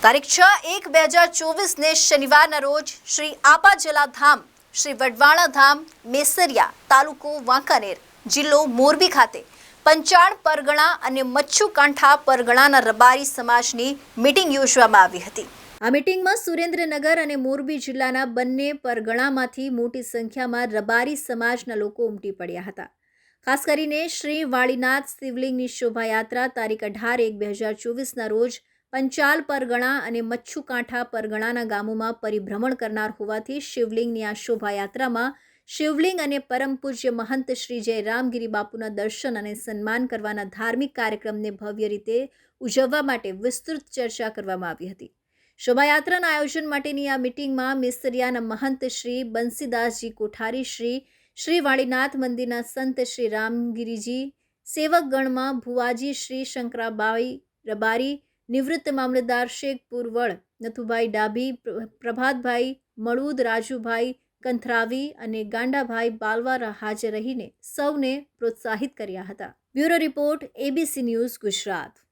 તારીખ 6/1/2024 શનિવારના રોજ શ્રી આપાજલા ધામ, શ્રી વડવાણા ધામ, મેસરિયા, તાલુકો વાંકાનેર, જિલ્લો મોરબી ખાતે પંચાળ પરગણા અને મચ્છુકાંઠા પરગણાના રબારી સમાજની મીટિંગ યોજવામાં આવી હતી। આ મીટિંગમાં સુરેન્દ્રનગર અને મોરબી જિલ્લાના બંને પરગણામાંથી મોટી સંખ્યામાં રબારી સમાજના લોકો ઉમટી પડ્યા હતા। ખાસ કરીને શ્રી વાળીનાથ શિવલિંગની શોભાયાત્રા તારીખ 18/1/2024ના રોજ પંચાલ પરગણા અને મચ્છુકાંઠા પરગણાના ગામોમાં પરિભ્રમણ કરનાર હોવાથી શિવલિંગની આ શોભાયાત્રામાં શિવલિંગ અને પરમ પૂજ્ય મહંત શ્રી જયરામગીરી બાપુના દર્શન અને સન્માન કરવાના ધાર્મિક કાર્યક્રમને ભવ્ય રીતે ઉજવવા માટે વિસ્તૃત ચર્ચા કરવામાં આવી હતી। શોભાયાત્રાના આયોજન માટેની આ મીટિંગમાં મેસરિયાના મહંત શ્રી બંસીદાસજી કોઠારી શ્રી વાળીનાથ મંદિરના સંત શ્રી રામગીરીજી, સેવકગણમાં ભુવાજી શ્રી શંકરાબાઈ રબારી, નિવૃત્ત મામલતદાર શેખપુર વડ નથુભાઈ ડાભી, પ્રભાતભાઈ મળુદ, રાજુભાઈ કંથરાવી અને ગાંડાભાઈ બાલવા હાજર રહીને સૌને પ્રોત્સાહિત કર્યા હતા। Bureau report, ABC news, Gujarat.